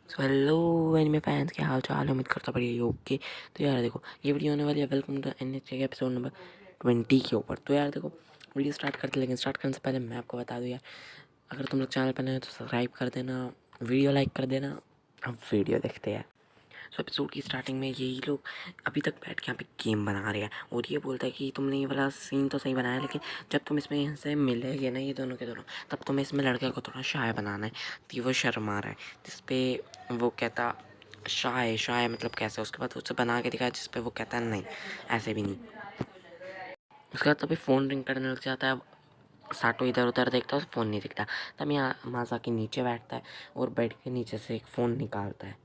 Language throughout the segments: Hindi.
सो हेलो एनिमे फैंस, क्या हाल चाल है? उम्मीद करता बढ़िया ही ओके। तो यार देखो, ये वीडियो होने वाली है वेलकम टू NH के एपिसोड नंबर 20 के ऊपर। तो यार देखो, वीडियो स्टार्ट करते, लेकिन स्टार्ट करने से पहले मैं आपको बता दूँ यार, अगर तुम लोग चैनल पर नए हो तो सब्सक्राइब कर देना, वीडियो लाइक कर देना। अब वीडियो देखते हैं। सो एपिसोड की स्टार्टिंग में यही लोग अभी तक बैठ के यहाँ पे गेम बना रहे हैं और ये बोलता है कि तुमने ये वाला सीन तो सही बनाया, लेकिन जब तुम इसमें यहाँ से मिलेगे ना, ये दोनों के दोनों, तब तुम्हें इसमें लड़के को थोड़ा शाय बनाना है। तो वो शर्मा रहा है, जिसपे वो कहता शाय शाय मतलब कैसे। उसके बाद उसे बना के दिखाया, जिसपे वो कहता है नहीं, ऐसे भी नहीं। उसके बाद तभी फ़ोन रिंग करने लग जाता है। साटो इधर उधर देखता है, उसे फ़ोन नहीं दिखता। तब यहाँ माजा के नीचे बैठता है और बेड के नीचे से एक फ़ोन निकालता है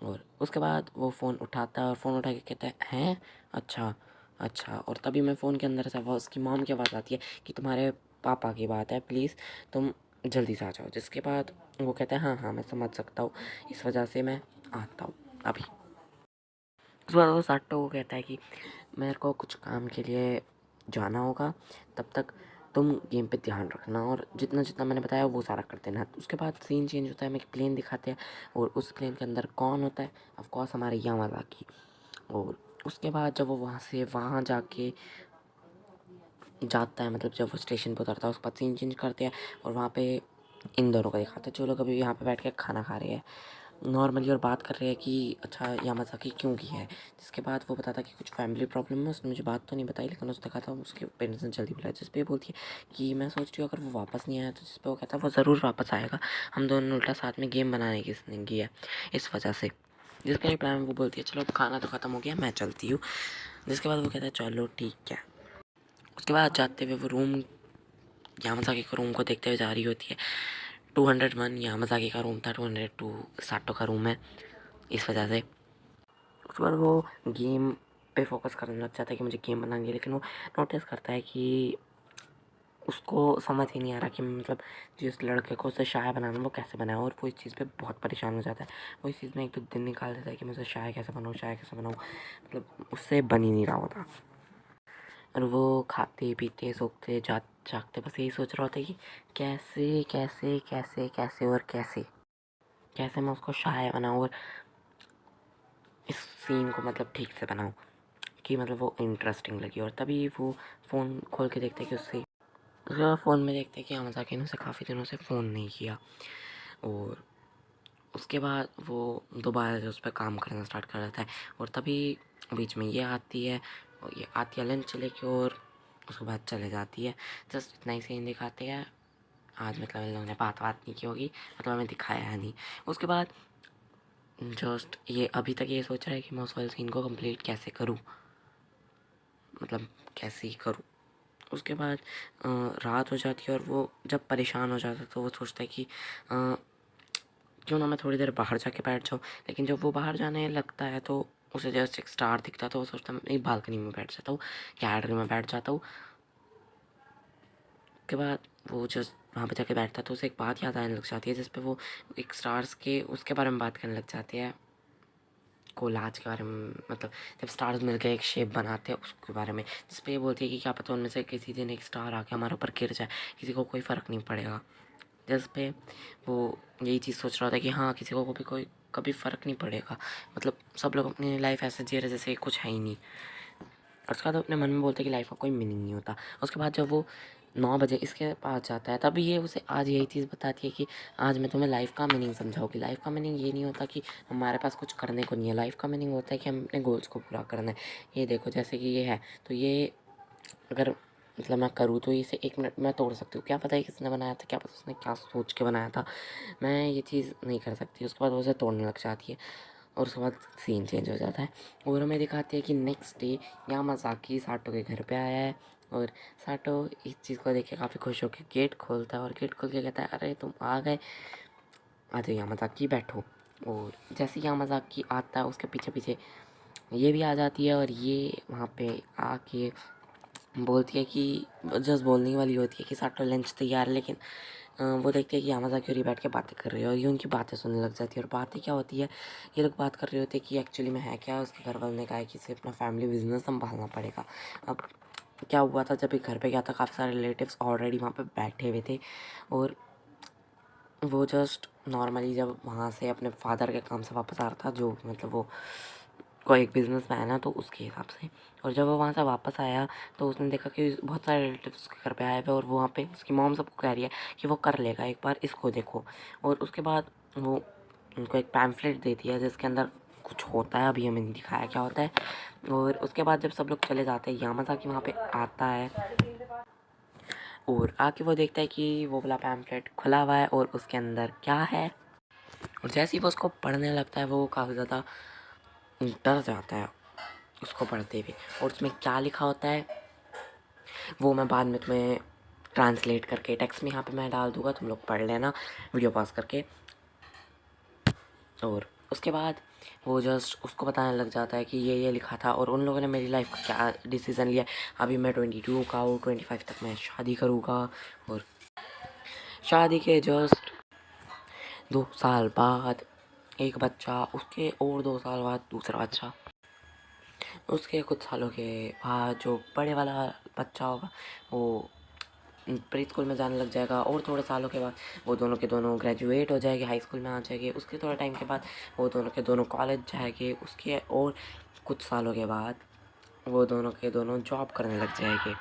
और उसके बाद वो फ़ोन उठाता है और फ़ोन उठा के कहता है हैं, अच्छा अच्छा। और तभी मैं फ़ोन के अंदर से वो उसकी मॉम की आवाज़ आती है कि तुम्हारे पापा की बात है, प्लीज़ तुम जल्दी से आ जाओ। जिसके बाद वो कहता है हाँ हाँ मैं समझ सकता हूँ, इस वजह से मैं आता हूँ अभी। उसके बाद वो साटो को कहता है कि मेरे को कुछ काम के लिए जाना होगा, तब तक तुम गेम पे ध्यान रखना और जितना जितना मैंने बताया वो सारा कर देना। उसके बाद सीन चेंज होता है, हमें प्लेन दिखाते हैं और उस प्लेन के अंदर कौन होता है? ऑफ कोर्स हमारे यामाज़ाकी। और उसके बाद जब वो वहाँ से वहाँ जाके जाता है, मतलब जब वो स्टेशन पर उतरता है, उसके बाद सीन चेंज करते हैं और वहाँ पे इन दोनों को दिखाते हैं जो लोग अभी यहाँ पे बैठ के खाना खा रहे हैं नॉर्मली और बात कर रहे हैं कि अच्छा यामाज़ाकी क्यों की है। जिसके बाद वो बताता कि कुछ फैमिली प्रॉब्लम है। उसने मुझे बात तो नहीं बताई, लेकिन उसने कहा था उसके पेरेंट्स ने जल्दी बुलाया। जिस पे बोलती है कि मैं सोच रही हूँ अगर वो वापस नहीं आया तो, जिस पे वो कहता है वो ज़रूर वापस आएगा, हम दोनों ने उल्टा साथ में गेम बनाने की जिंदगी है इस वजह से। जिसका रिप्लाई में वो बोलती है चलो खाना तो ख़त्म हो गया, मैं चलती हूँ। जिसके बाद वो कहता है चलो ठीक है। उसके बाद जाते हुए वो रूम, यामाज़ाकी के रूम को देखते हुए जा रही होती है। 201 यामाज़ाकी का रूम था, 202 साटो का रूम है इस वजह से। उसके बाद वो गेम पे फोकस करने लग जाता है कि मुझे गेम बनानी है, लेकिन वो नोटिस करता है कि उसको समझ ही नहीं आ रहा कि मतलब जिस लड़के को उसे शाय बनाना वो कैसे बनाए। और वो इस चीज़ पे बहुत परेशान हो जाता है। वो इस चीज़ में 1-2 दिन निकाल देता है कि मुझे शाय कैसे बनाऊँ, शाय कैसे बनाऊँ, मतलब उससे बन ही नहीं रहा होता। और वो खाते पीते सोते जागते बस यही सोच रहा होता है कि कैसे कैसे कैसे कैसे और कैसे कैसे मैं उसको शाय बनाऊँ और इस सीन को मतलब ठीक से बनाऊँ कि मतलब वो इंटरेस्टिंग लगी। और तभी वो फ़ोन खोल के देखते हैं कि उसके बाद फ़ोन में देखते हैं कि यामाज़ाकी ने उसे काफ़ी दिनों से फ़ोन नहीं किया। और उसके बाद वो दोबारा से उस पर काम करना स्टार्ट कर देता है। और तभी बीच में ये आती है और ये आती है लंच लेके और उसके बाद चले जाती है। जस्ट इतना ही सीन दिखाते हैं। आज मतलब इन लोगों ने बात नहीं की होगी, मतलब हमें दिखाया है नहीं। उसके बाद जस्ट ये अभी तक ये सोच रहा है कि मैं उस वाले सीन को कंप्लीट कैसे करूँ, मतलब कैसे ही करूँ। उसके बाद रात हो जाती है और वो जब परेशान हो जाता है तो वो सोचता है कि क्यों ना मैं थोड़ी देर बाहर जाके बैठ जाऊँ। लेकिन जब वो बाहर जाने लगता है तो उसे जस्ट एक स्टार दिखता है, तो वो सोचता है मैं बालकनी में बैठ जाता हूँ, गैलरी में बैठ जाता हूँ। उसके बाद वो जस्ट वहाँ पे जाके बैठता है तो उसे एक बात याद आने लग जाती है, जिस पे वो एक स्टार्स के उसके बारे में बात करने लग जाते हैं, कोलाज के बारे में। मतलब जब स्टार्स मिलकर एक शेप बनाते हैं उसके बारे में, जिस पे ये बोलती है कि क्या पता उनमें से किसी दिन एक स्टार आके हमारे ऊपर गिर जाए, किसी को कोई फ़र्क नहीं पड़ेगा। जिस पे वो यही चीज़ सोच रहा था कि हाँ किसी को भी कोई कभी फ़र्क नहीं पड़ेगा, मतलब सब लोग अपनी लाइफ ऐसे जी रहे जैसे कुछ है ही नहीं। और उसके बाद अपने मन में बोलते कि लाइफ का कोई मीनिंग नहीं होता। उसके बाद जब वो 9 बजे इसके पास जाता है, तभी ये उसे आज यही चीज़ बताती है कि आज मैं तुम्हें लाइफ का मीनिंग समझाऊँगी। लाइफ का मीनिंग ये नहीं होता कि हमारे पास कुछ करने को नहीं है, लाइफ का मीनिंग होता है कि हम अपने गोल्स को पूरा करना है। ये देखो जैसे कि ये है, तो ये अगर मतलब मैं करूँ तो इसे 1 मिनट में तोड़ सकती हूँ। क्या पता है किसने बनाया था, क्या पता उसने क्या सोच के बनाया था, मैं ये चीज़ नहीं कर सकती। उसके बाद वो उसे तोड़ने लग जाती है और उसके बाद सीन चेंज हो जाता है और हमें दिखाते हैं कि नेक्स्ट डे यामाज़ाकी साटो के घर पे आया है। और साटो इस चीज़ को देख के काफ़ी खुश होकर गेट खोलता है और गेट खोल के कहता है अरे तुम आ गए, आ जाओ यामाज़ाकी बैठो। और जैसे यामाज़ाकी आता है उसके पीछे पीछे ये भी आ जाती है और ये वहाँ पे आके बोलती है कि जस्ट बोलने वाली होती है कि साटो लंच तैयार है, लेकिन वो देखते हैं कि यामाज़ाकी और ये बैठ के बातें कर रहे हो और ये उनकी बातें सुनने लग जाती है। और बातें क्या होती है, ये लोग बात कर रहे होते हैं कि एक्चुअली में है क्या। उसके घर वालों ने कहा है कि इसे अपना फैमिली बिजनेस संभालना पड़ेगा। अब क्या हुआ था, जब ये घर पे गया था काफ़ी सारे रिलेटिव्स ऑलरेडी वहाँ पे बैठे हुए थे और वो जस्ट नॉर्मली जब वहाँ से अपने फादर के काम से वापस आ रहा था, जो मतलब वो कोई एक बिजनेसमैन है तो उसके हिसाब से, और जब वो वहाँ से वापस आया तो उसने देखा कि बहुत सारे रिलेटिव्स उसके घर पे आए हुए, और वो वहाँ पे उसकी मॉम सबको कह रही है कि वो कर लेगा, एक बार इसको देखो। और उसके बाद वो उनको एक पैम्फलेट देती है जिसके अंदर कुछ होता है, अभी हमें नहीं दिखाया क्या होता है। और उसके बाद जब सब लोग चले जाते हैं, यामाज़ाकी वहाँ पे आता है और आके वो देखता है कि वो वाला पैम्फलेट खुला हुआ है और उसके अंदर क्या है। और जैसे ही वो उसको पढ़ने लगता है वो काफ़ी ज़्यादा डर जाता है उसको पढ़ते हुए, और उसमें क्या लिखा होता है वो मैं बाद में तुम्हें ट्रांसलेट करके टेक्स्ट में यहाँ पे मैं डाल दूँगा, तुम लोग पढ़ लेना वीडियो पॉज करके। और उसके बाद वो जस्ट उसको बताने लग जाता है कि ये लिखा था, और उन लोगों ने मेरी लाइफ का क्या डिसीज़न लिया। अभी मैं 22 का हूँ, 25 तक मैं शादी करूँगा, और शादी के जस्ट 2 साल बाद एक बच्चा, उसके और 2 साल बाद दूसरा बच्चा, उसके कुछ सालों के बाद जो बड़े वाला बच्चा होगा वो प्री स्कूल में जाने लग जाएगा, और थोड़े सालों के बाद वो दोनों के दोनों ग्रेजुएट हो जाएंगे, हाई स्कूल में आ जाएंगे। उसके थोड़े टाइम के बाद वो दोनों के दोनों कॉलेज जाएंगे। उसके और कुछ सालों के बाद वो दोनों के दोनों जॉब करने लग जाएंगे।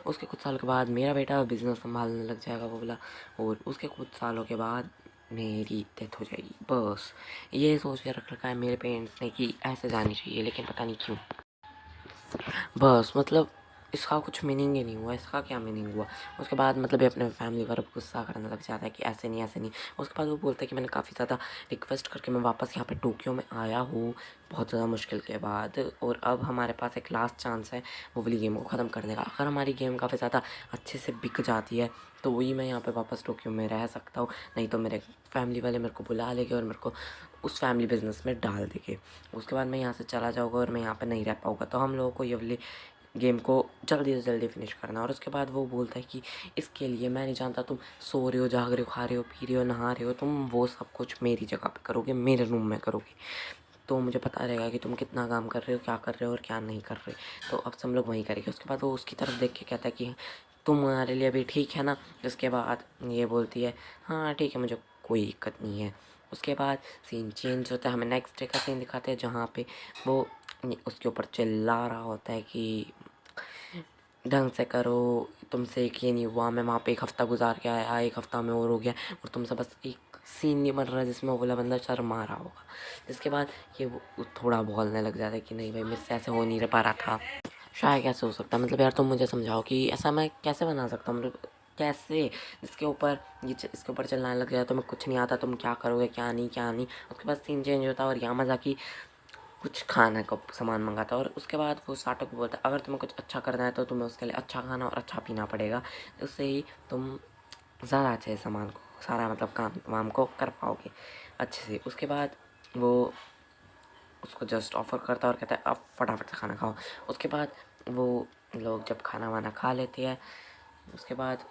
उसके कुछ साल के बाद मेरा बेटा बिजनेस संभालने लग जाएगा वो बोला, और उसके कुछ सालों के बाद मेरी डेथ हो जाएगी। बस ये सोच के रख रखा है मेरे पेरेंट्स ने कि ऐसे जानी चाहिए, लेकिन पता नहीं क्यों। बस मतलब इसका कुछ मीनिंग ही नहीं हुआ, इसका क्या मीनिंग हुआ। उसके बाद मतलब ये अपने फैमिली पर गुस्सा करने लग जाता है कि ऐसे नहीं ऐसे नहीं। उसके बाद वो बोलता है कि मैंने काफ़ी ज़्यादा रिक्वेस्ट करके मैं वापस यहाँ पे टोक्यो में आया हूँ बहुत ज़्यादा मुश्किल के बाद, और अब हमारे पास एक लास्ट चांस है वो वाली गेम को ख़त्म करने का। अगर हमारी गेम काफ़ी ज़्यादा अच्छे से बिक जाती है तो वही मैं यहाँ पे वापस टोक्यो में रह सकता हूँ, नहीं तो मेरे फैमिली वाले मेरे को बुला लेंगे और मेरे को उस फैमिली बिजनेस में डाल देंगे। उसके बाद मैं यहाँ से चला जाऊँगा और मैं यहाँ पे नहीं रह पाऊँगा। तो हम लोगों को ये वाली गेम को जल्दी से जल्दी फिनिश करना। और उसके बाद वो बोलता है कि इसके लिए मैं नहीं जानता तुम सो रहे हो, जाग रहे हो, खा रहे हो, पी रहे हो, नहा रहे हो, तुम वो सब कुछ मेरी जगह पे करोगे, मेरे रूम में करोगे, तो मुझे पता रहेगा कि तुम कितना काम कर रहे हो, क्या कर रहे हो और क्या नहीं कर रहे। तो अब सब लोग वहीं करेंगे। उसके बाद वो उसकी तरफ देख के कहता है कि तुम्हारे लिए अभी ठीक है ना। उसके बाद ये बोलती है हाँ ठीक है, मुझे कोई दिक्कत नहीं है। उसके बाद सीन चेंज होता है, हमें नेक्स्ट डे का सीन दिखाते हैं जहाँ पे वो उसके ऊपर चिल्ला रहा होता है कि ढंग से करो, तुमसे एक ये नहीं हुआ, मैं वहाँ पे 1 हफ़्ता गुजार के आया, 1 हफ़्ता में और हो गया, और तुमसे बस एक सीन नहीं बन रहा जिसमें वो वाला बंदा शर्मा रहा होगा। जिसके बाद ये वो थोड़ा बोलने लग जाता है कि नहीं भाई मेरे से ऐसे हो नहीं पा रहा था, शायद कैसे हो सकता है, मतलब यार तुम मुझे समझाओ कि ऐसा मैं कैसे बना सकता हूँ, मतलब कैसे। जिसके ऊपर इसके ऊपर चलने लग जाए तो मैं कुछ नहीं आता, तुम क्या करोगे क्या नहीं क्या नहीं। उसके बाद सीन चेंज होता है और यामाज़ाकी कुछ खाने का सामान मंगाता है, और उसके बाद वो साटो को बोलता है अगर तुम्हें कुछ अच्छा करना है तो तुम्हें उसके लिए अच्छा खाना और अच्छा पीना पड़ेगा, उससे ही तुम ज़्यादा अच्छे सामान को सारा मतलब काम तमाम को कर पाओगे अच्छे से। उसके बाद वो उसको जस्ट ऑफ़र करता है और कहता है अब फटाफट से खाना खाओ। उसके बाद वो लोग जब खाना वाना खा लेते हैं उसके बाद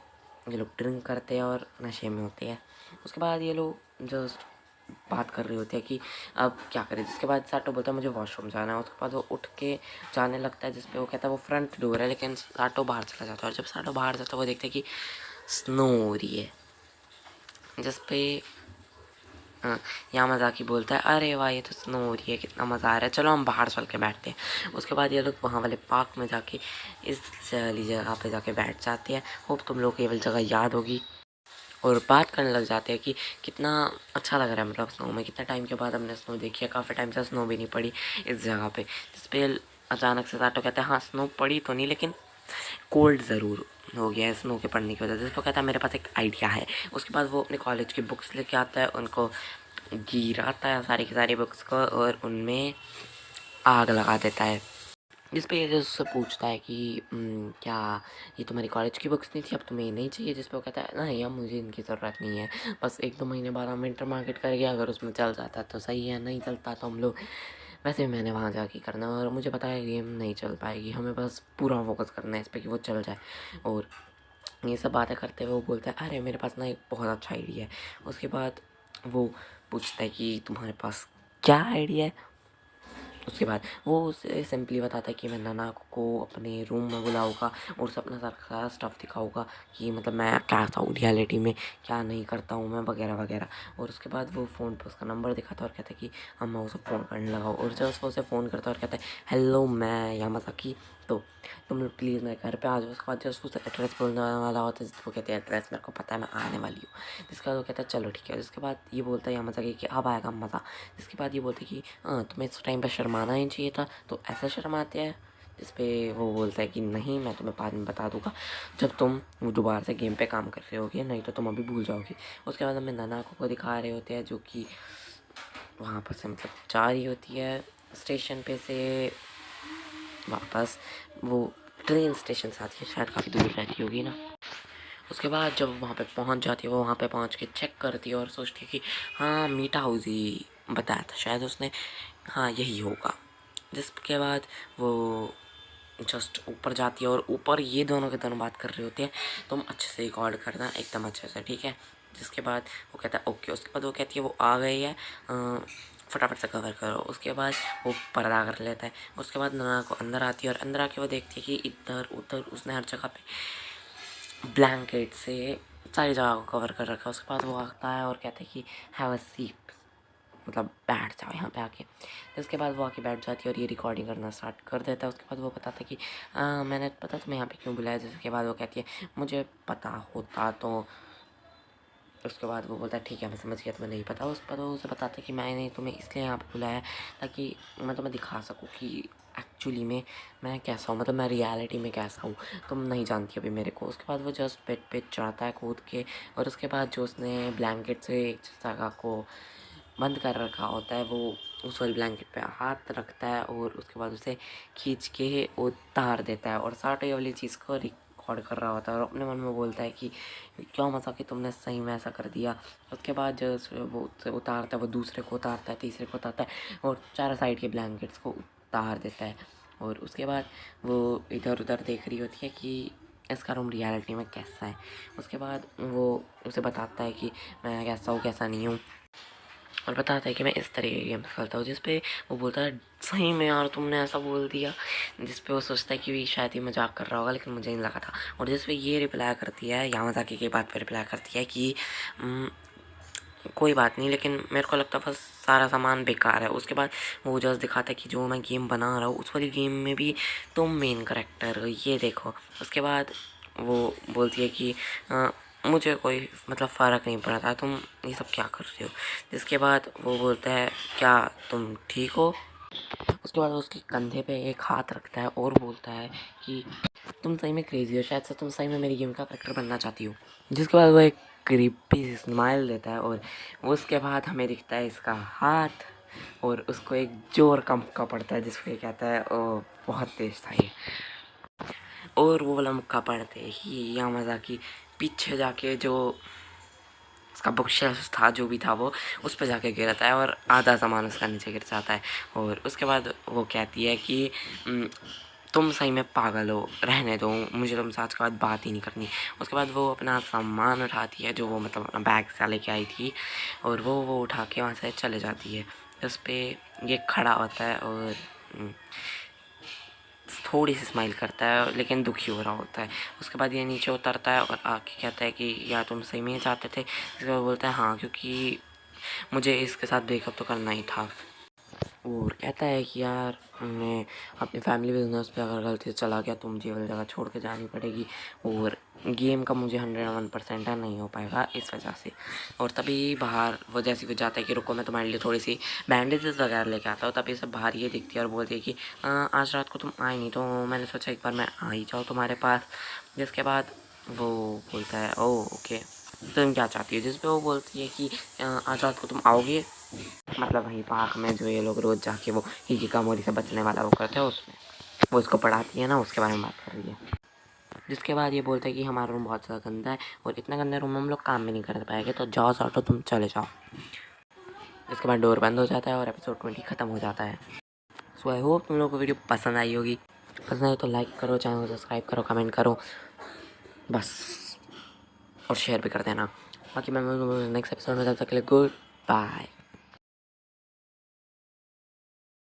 ये लोग ड्रिंक करते हैं और नशे में होते हैं। उसके बाद ये लोग जस्ट बात कर रहे होते हैं कि अब क्या करें। जिसके बाद साटो बोलता है मुझे वॉशरूम जाना है। उसके बाद वो उठ के जाने लगता है, जिसपे वो कहता है वो फ्रंट डोर है, लेकिन साटो बाहर चला जाता है। और जब साटो बाहर जाता है वो देखता है कि स्नो हो रही है, जिसपे हाँ, यामाज़ाकी बोलता है अरे वाह ये तो स्नो हो रही है, कितना मज़ा आ रहा है, चलो हम बाहर चल के बैठते हैं। उसके बाद ये लोग वहाँ वाले पार्क में जाके इस वाली जगह पे जाके बैठ जाते हैं। होप तुम लोग को ये वाली जगह याद होगी, और बात करने लग जाते हैं कि कितना अच्छा लग रहा है, मतलब स्नो में कितना टाइम के बाद हमने स्नो देखी है, काफ़ी टाइम से स्नो भी नहीं पड़ी इस जगह पे। जिस पे अचानक से साटो कहते हैं हाँ स्नो पड़ी तो नहीं लेकिन कोल्ड ज़रूर हो गया है स्नो के पड़ने की वजह से। जिसको कहता है मेरे पास एक आइडिया है। उसके बाद वो अपने कॉलेज की बुक्स लेके आता है, उनको गिराता है सारी की सारी बुक्स को और उनमें आग लगा देता है। जिस पे ये उससे पूछता है कि क्या ये तुम्हारी कॉलेज की बुक्स नहीं थी, अब तुम्हें ये नहीं चाहिए। जिस पे वो कहता है नहीं अब मुझे इनकी ज़रूरत नहीं है, बस 1-2 महीने बाद हम इंटर मार्केट करेंगे, अगर उसमें चल जाता तो सही है, नहीं चलता तो हम लोग वैसे भी मैंने वहाँ जाके करना है, और मुझे पता है गेम नहीं चल पाएगी, हमें बस पूरा फोकस करना है इस पर कि वो चल जाए। और ये सब बातें करते हुए वो बोलता है अरे मेरे पास ना एक बहुत अच्छा आइडिया है। उसके बाद वो पूछता है कि तुम्हारे पास क्या आइडिया है। उसके बाद वो उसे सिंपली बताता है कि मैं नाना को अपने रूम में बुलाऊंगा और उसे अपना सारा स्टफ़ दिखाऊंगा कि मतलब मैं कैसा हूँ रियलिटी में, क्या नहीं करता हूँ मैं, वगैरह वगैरह। और उसके बाद वो फ़ोन पे उसका नंबर दिखाता है और कहता है कि हाँ मैं उसे फ़ोन करने लगा, और जब वो उसे फ़ोन करता है और कहता है हेलो मैं यामाज़ाकी, तो तुम लोग प्लीज़ मेरे घर पे आ जाओ। उसके बाद जब उसको एड्रेस बोलने वाला होता है, वो कहते हैं एड्रेस मेरे को पता है, मैं आने वाली हूँ। जिसके बाद वो कहता है चलो ठीक है। जिसके बाद ये बोलता है यामाज़ाकी कि अब आएगा मज़ा। जिसके बाद ये बोलते हैं कि हाँ तुम्हें इस टाइम पे शर्माना ही चाहिए था, तो ऐसा शर्माते हैं। जिस पे वो बोलता है कि नहीं मैं तुम्हें बाद में बता दूंगा जब तुम दोबारा से गेम पे काम कर रहे होगे, नहीं तो तुम अभी भूल जाओगे। उसके बाद हमें नाना को दिखा रहे होते हैं जो कि वहाँ पर से मतलब जा रही होती है स्टेशन पे से वापस। वो ट्रेन स्टेशन से आती है, शायद काफ़ी दूर रहती होगी ना। उसके बाद जब वहाँ पे पहुँच जाती है, वो वहाँ पे पहुँच के चेक करती है और सोचती है कि हाँ मीठा हाउस ही बताया था शायद उसने, हाँ यही होगा। जिसके बाद वो जस्ट ऊपर जाती है और ऊपर ये दोनों के दोनों बात कर रहे होते हैं, तुम अच्छे से रिकॉर्ड करना एकदम अच्छे से, ठीक है। जिसके बाद वो कहता है ओके। उसके बाद वो कहती है वो आ गई है, फटाफट से कवर करो। उसके बाद वो पर्दा कर लेता है। उसके बाद नाना को अंदर आती है और अंदर आके वो देखती है कि इधर उधर उसने हर जगह पे ब्लैंकेट से सारी जगह को कवर कर रखा है। उसके बाद वो आता है और कहता है कि हैव अ सीट, मतलब बैठ जाओ यहाँ पे आके। उसके बाद वो आके बैठ जाती है और ये रिकॉर्डिंग करना स्टार्ट कर देता है। उसके बाद वो बताता है कि मैंने पता तुम्हें यहाँ पे क्यों बुलाया। जिसके बाद वो कहती है मुझे पता होता तो। उसके बाद वो बोलता है ठीक है मैं समझ गया, तुम्हें नहीं पता। उसके बाद वो उसे बताता है कि मैंने तुम्हें इसलिए यहाँ पे बुलाया ताकि मैं तुम्हें दिखा सकूँ कि एक्चुअली में मैं कैसा हूँ, मतलब मैं रियलिटी में कैसा हूँ, तुम नहीं जानती अभी मेरे को। उसके बाद वो जस्ट बेड पे चढ़ता है कूद के, और उसके बाद जो उसने ब्लैंकेट से एक जगह को बंद कर रखा होता है, वो उस वाली ब्लैंकेट पे हाथ रखता है और उसके बाद उसे खींच के उतार देता है और साठ ये वाली चीज़ को रिकॉर्ड कर रहा होता है और अपने मन में बोलता है कि क्यों मज़ा कि तुमने सही में ऐसा कर दिया। उसके बाद जो वो उसे उतारता है, वो दूसरे को उतारता है, तीसरे को उतारता है और चारों साइड के ब्लैंकेट्स को उतार देता है। और उसके बाद वो इधर उधर देख रही होती है कि इसका रूम रियलिटी में कैसा है। उसके बाद वो उसे बताता है कि मैं कैसा हूँ कैसा नहीं हूँ, और बताता है कि मैं इस तरह के गेम खेलता हूँ। जिस पे वो बोलता है सही में यार तुमने ऐसा बोल दिया। जिस पे वो सोचता है कि शायद ये मजाक कर रहा होगा, लेकिन मुझे नहीं लगा था। और जिस पे ये रिप्लाई करती है, यामाज़ाकी की बात पे रिप्लाई करती है कि कोई बात नहीं, लेकिन मेरे को लगता है बस सारा सामान बेकार है। उसके बाद वो जस्ट दिखाता है कि जो मैं गेम बना रहा हूँ उस वाली गेम में भी तुम मेन करेक्टर हो, ये देखो। उसके बाद वो बोलती है कि मुझे कोई मतलब फ़र्क नहीं पड़ता, तुम ये सब क्या कर रहे हो। जिसके बाद वो बोलता है क्या तुम ठीक हो। उसके बाद वो उसके कंधे पे एक हाथ रखता है और बोलता है कि तुम सही में क्रेजी हो, शायद से तुम सही में मेरी गेम का करेक्टर बनना चाहती हो। जिसके बाद वो एक क्रीपी स्माइल देता है और उसके बाद हमें दिखता है इसका हाथ और उसको एक जोर का मुक्का पड़ता है, जिसको ये कहता है ओ बहुत तेज था ये। और वो वाला मुक्का पड़ते ही यामाज़ाकी पीछे जाके जो उसका बुक शेल्फ था जो भी था वो उस पर जाके गिरता है और आधा सामान उसका नीचे गिर जाता है। और उसके बाद वो कहती है कि तुम सही में पागल हो, रहने दो, मुझे तुमसे आज के बाद बात ही नहीं करनी। उसके बाद वो अपना सामान उठाती है जो वो मतलब अपना बैग से लेके आई थी, और वो उठा के वहाँ से चले जाती है। उस पर ये खड़ा होता है और थोड़ी सी स्माइल करता है लेकिन दुखी हो रहा होता है। उसके बाद ये नीचे उतरता है और आके कहता है कि यार तुम सही में चाहते थे। इसके बाद बोलता है हाँ क्योंकि मुझे इसके साथ ब्रेकअप तो करना ही था। और कहता है कि यार मैं अपनी फैमिली बिजनेस पे अगर गलती से चला गया तो मुझे वाली जगह छोड़ के जानी पड़ेगी, और गेम का मुझे 101% है नहीं हो पाएगा इस वजह से। और तभी बाहर वो जैसे वो जाता है कि रुको मैं तुम्हारे लिए थोड़ी सी बैंडेजेस वगैरह लेके आता हूँ, तभी सब बाहर ये दिखती है और बोलती है कि आज रात को तुम आए नहीं तो मैंने सोचा एक बार मैं आ ही जाऊँ तुम्हारे पास। जिसके बाद वो बोलता है ओ ओके तुम क्या चाहती हो। जिस पे वो बोलती है कि आज रात को तुम आओगे, मतलब वहीं पार्क में जो ये लोग रोज़ जाके वो हिकिकोमोरी से बचने वाला वो करते हैं उसमें वो इसको पढ़ाती है ना, उसके बारे में बात कर रही है। जिसके बाद ये बोलता है कि हमारा रूम बहुत ज़्यादा गंदा है और इतना गंदा रूम में हम लोग काम भी नहीं कर पाएंगे, तो जाओ तो तुम चले जाओ। इसके बाद डोर बंद हो जाता है और एपिसोड 20 ख़त्म हो जाता है। सो आई होप तुम लोगों को वीडियो पसंद आई होगी। पसंद आई तो लाइक करो, चैनल को सब्सक्राइब करो, कमेंट करो बस, और शेयर भी कर देना। बाकी मैं नेक्स्ट एपिसोड में, तब तक के लिए गुड बाय।